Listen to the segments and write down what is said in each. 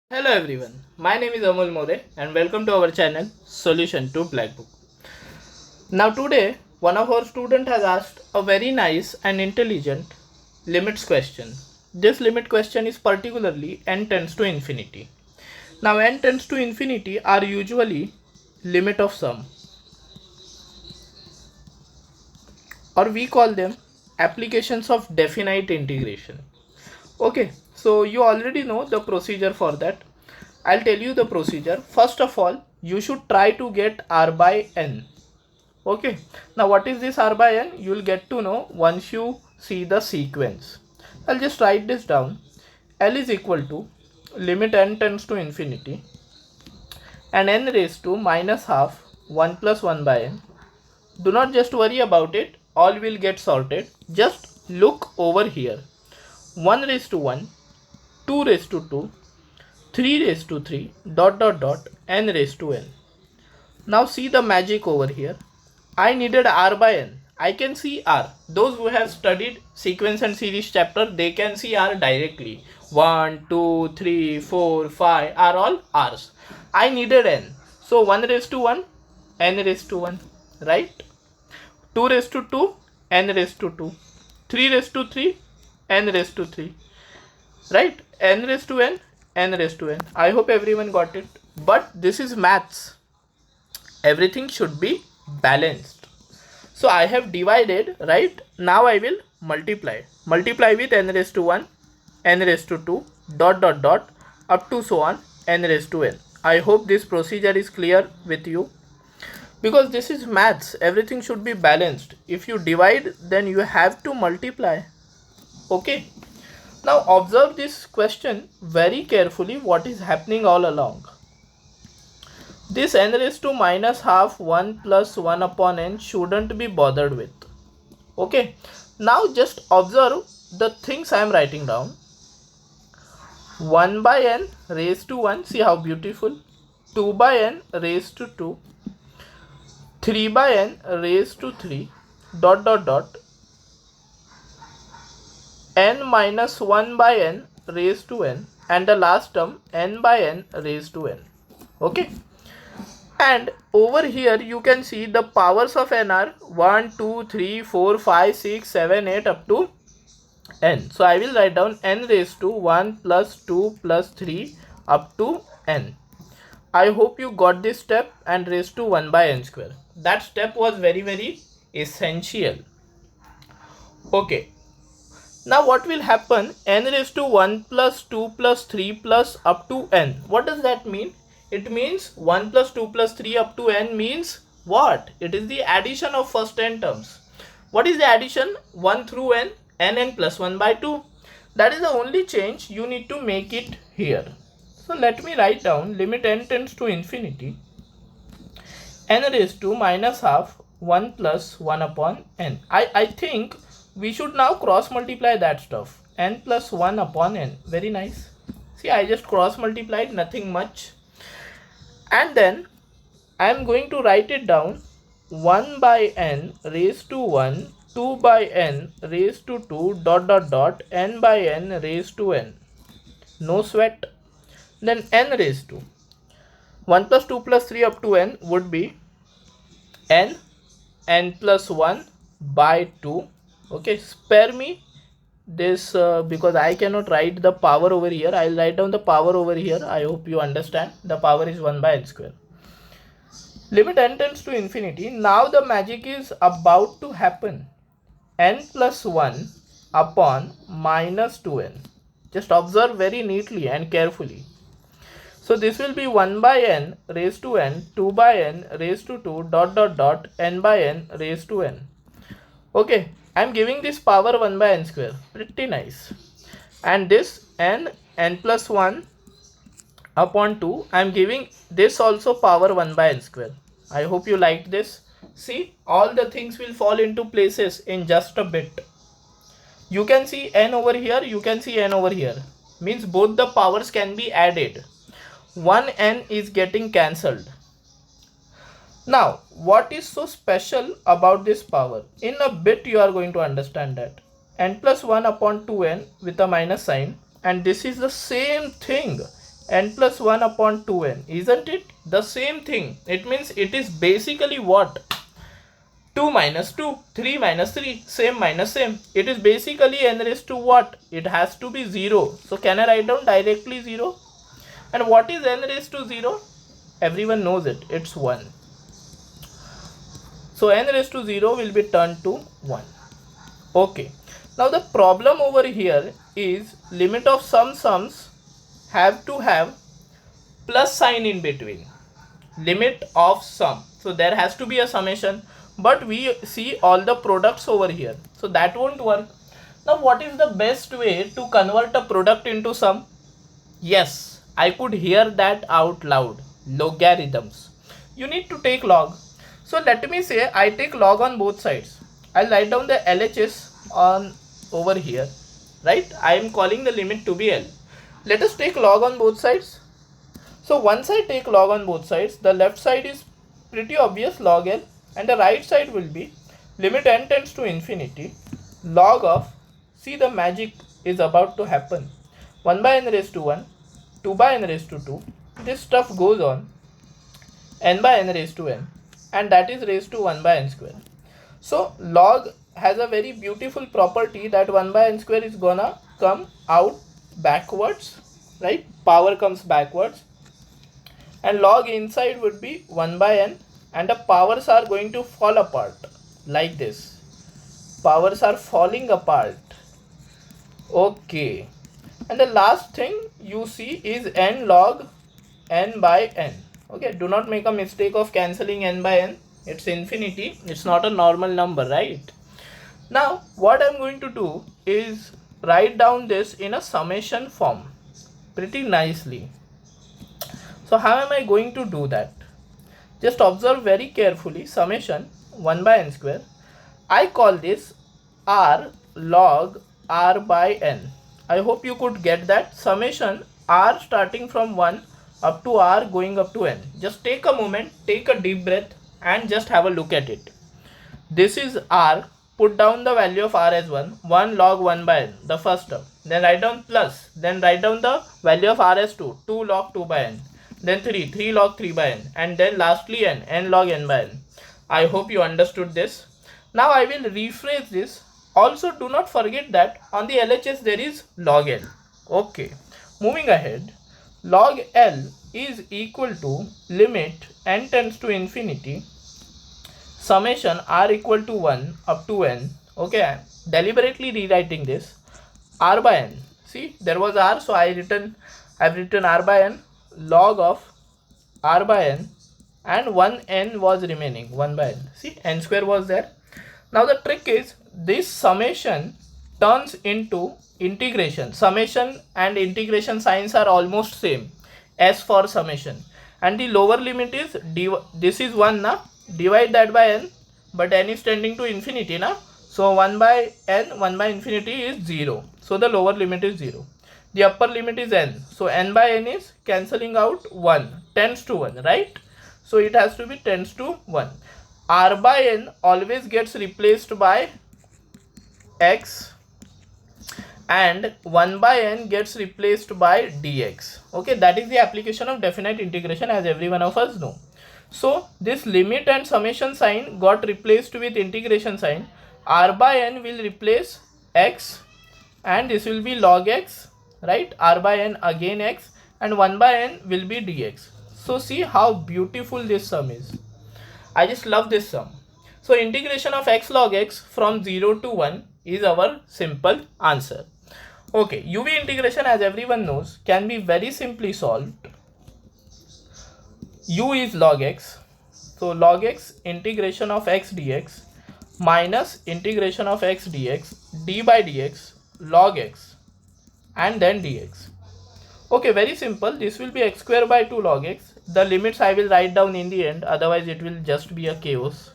Hello everyone, my name is Amol More and welcome to our channel Solution to Blackbook. Now today one of our student has asked a very nice and intelligent limits question. This limit question is particularly n tends to infinity. Now n tends to infinity are usually limit of sum, or we call them applications of definite integration. Okay, so you already know the procedure for that. I'll tell you the procedure. First of all, you should try to get r by n. Okay, now what is this r by n? You will get to know once you see the sequence. I'll just write this down. L is equal to limit n tends to infinity and n raised to minus half 1 plus 1 by n. Do not just worry about it, all will get sorted. Just look over here. 1 raised to 1, 2 raised to 2, 3 raised to 3, dot dot dot, n raised to n. Now see the magic over here. I needed r by n. I can see r. Those who have studied sequence and series chapter, they can see r directly. 1, 2, 3, 4, 5 are all r's. I needed n. So 1 raised to 1, n raised to 1, right? 2 raised to 2, n raised to 2. 3 raised to 3, n raised to 3. Right? N raised to n, n raised to n. I hope everyone got it. But this is maths. Everything should be balanced. So I have divided, right? Now I will multiply. Multiply with n raised to 1, n raised to 2, dot dot dot, up to so on, n raised to n. I hope this procedure is clear with you. Because this is maths, everything should be balanced. If you divide, then you have to multiply. Okay. Now observe this question very carefully, what is happening all along. This n raised to minus half 1 plus 1 upon n shouldn't be bothered with. Okay. Now just observe the things I am writing down. 1 by n raised to 1, see how beautiful. 2 by n raised to 2. 3 by n raised to 3, dot dot dot, n minus 1 by n raised to n, and the last term n by n raised to n. Okay, and over here you can see the powers of n are 1, 2, 3, 4, 5, 6, 7, 8 up to n. So I will write down n raised to 1 plus 2 plus 3 up to n. I hope you got this step, and raised to 1 by n square. That step was very essential. Okay. Now what will happen? N raised to 1 plus 2 plus 3 plus up to n. What does that mean? It means 1 plus 2 plus 3 up to n means what? It is the addition of first n terms. What is the addition? 1 through n, n plus 1 by 2. That is the only change you need to make it here. So let me write down limit n tends to infinity, n raised to minus half 1 plus 1 upon n. I think we should now cross multiply that stuff. N plus 1 upon n. Very nice. See, I just cross multiplied, nothing much. And then I am going to write it down. 1 by n raised to 1, 2 by n raised to 2, dot dot dot, n by n raised to n. No sweat. Then n raised to 1 plus 2 plus 3 up to n would be n, n plus 1 by 2. Okay, spare me this because I cannot write the power over here. I'll write down the power over here. I hope you understand. The power is 1 by n square. Limit n tends to infinity. Now the magic is about to happen. N plus 1 upon minus 2n. Just observe very neatly and carefully. So this will be 1 by n raised to n, 2 by n raised to 2, dot dot dot, n by n raised to n. Okay, I am giving this power 1 by n square. Pretty nice. And this n plus 1 upon 2, I am giving this also power 1 by n square. I hope you liked this. See, all the things will fall into places in just a bit. You can see n over here, you can see n over here. Means both the powers can be added. 1n is getting cancelled. Now, what is so special about this power? In a bit you are going to understand that. N plus 1 upon 2n with a minus sign, and this is the same thing n plus 1 upon 2n, isn't it? The same thing. It means it is basically what? 2 minus 2, 3 minus 3, same minus same. It is basically n raised to what? It has to be 0. So can I write down directly 0? And what is n raised to 0? Everyone knows it. It's 1. So n raised to 0 will be turned to 1. Okay. Now the problem over here is limit of some sums have to have plus sign in between. Limit of sum. So there has to be a summation, but we see all the products over here. So that won't work. Now what is the best way to convert a product into sum? Yes, I could hear that out loud. Logarithms. You need to take log. So let me say I take log on both sides. I'll write down the LHS on over here. Right? I am calling the limit to be L. Let us take log on both sides. So once I take log on both sides, the left side is pretty obvious, log L, and the right side will be limit n tends to infinity log of, see the magic is about to happen, 1 by n raised to 1, 2 by n raised to 2, this stuff goes on, n by n raised to n, and that is raised to 1 by n square. So log has a very beautiful property that 1 by n square is gonna come out backwards, right? Power comes backwards, and log inside would be 1 by n, and the powers are going to fall apart like this. Powers are falling apart. Okay. And the last thing you see is n log n by n. Okay, do not make a mistake of cancelling n by n. It's infinity. It's not a normal number, right? Now, what I'm going to do is write down this in a summation form pretty nicely. So how am I going to do that? Just observe very carefully. Summation 1 by n square. I call this r log r by n. I hope you could get that. Summation r starting from 1 up to r going up to n. Just take a moment, take a deep breath, and just have a look at it. This is r. Put down the value of r as 1. 1 log 1 by n, the first term. Then write down plus. Then write down the value of r as 2. 2 log 2 by n. Then 3, 3 log 3 by n, and then lastly n, n log n by n. I hope you understood this. Now I will rephrase this. Also do not forget that on the LHS there is log L. Okay, moving ahead, log L is equal to limit n tends to infinity summation r equal to 1 up to n. Okay, I am deliberately rewriting this, r by n. See, there was r, so I've written r by n, log of r by n, and 1 n was remaining, 1 by n. See, n square was there. Now the trick is this summation turns into integration. Summation and integration signs are almost same, s for summation, and the lower limit is this is 1 na, divide that by n, but n is tending to infinity na, so 1 by n, 1 by infinity is 0, so the lower limit is 0. The upper limit is n, so n by n is cancelling out 1, tends to 1, right? So it has to be tends to 1. R by n always gets replaced by x, and 1 by n gets replaced by dx. Okay, that is the application of definite integration, as every one of us know. So this limit and summation sign got replaced with integration sign. R by n will replace x, and this will be log x, right? R by n again x, and 1 by n will be dx. So see how beautiful this sum is. I just love this sum. So integration of x log x from 0 to 1 is our simple answer. Okay, UV integration, as everyone knows, can be very simply solved. U is log x. So log x integration of x dx minus integration of x dx, d by dx, log x, and then dx. Okay, very simple. This will be x square by 2 log x. The limits I will write down in the end, otherwise it will just be a chaos.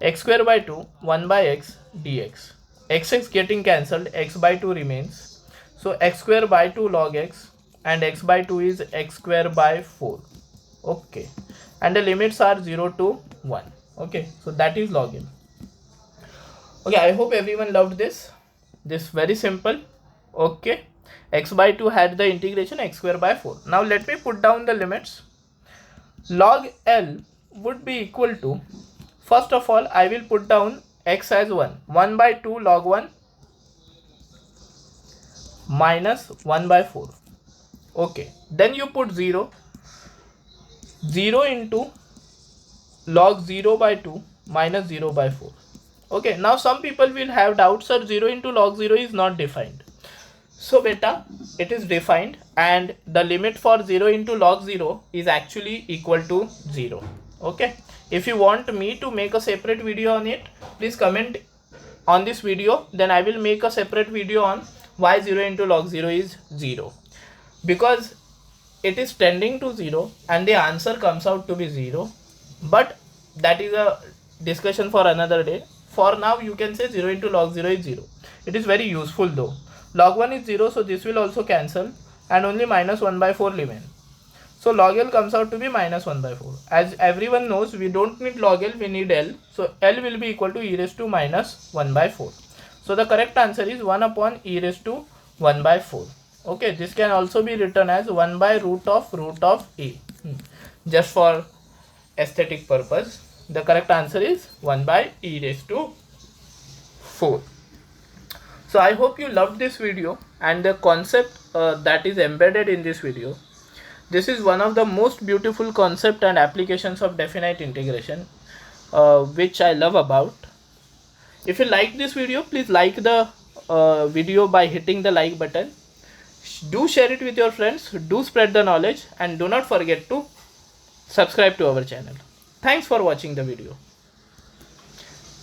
X square by 2, 1 by x dx. X is getting cancelled, x by 2 remains. So x square by 2 log x, and x by 2 is x square by 4. Okay, and the limits are 0 to 1. Okay, so that is log n. Okay, I hope everyone loved this. This very simple. Okay, x by 2 had the integration x square by 4. Now let me put down the limits. Log L would be equal to, first of all I will put down x as 1 by 2 log 1 minus 1 by 4. Okay, then you put 0 into log 0 by 2 minus 0 by 4. Okay, now some people will have doubts, sir, 0 into log 0 is not defined. So beta, it is defined, and the limit for 0 into log 0 is actually equal to 0. Okay, if you want me to make a separate video on it, please comment on this video, then I will make a separate video on why 0 into log 0 is 0, because it is tending to 0 and the answer comes out to be 0, but that is a discussion for another day. For now you can say 0 into log 0 is 0. It is very useful though. Log 1 is 0, so this will also cancel, and only minus 1 by 4 remain. So log L comes out to be minus 1 by 4. As everyone knows, we don't need log L, we need L. So L will be equal to e raised to minus 1 by 4. So the correct answer is 1 upon e raised to 1 by 4. Okay, this can also be written as 1 by root of e. Just for aesthetic purpose, the correct answer is 1 by e raised to 4. So I hope you loved this video and the concept that is embedded in this video. This is one of the most beautiful concept and applications of definite integration, which I love about. If you like this video, please like the video by hitting the like button. Do share it with your friends, do spread the knowledge, and do not forget to subscribe to our channel. Thanks for watching the video.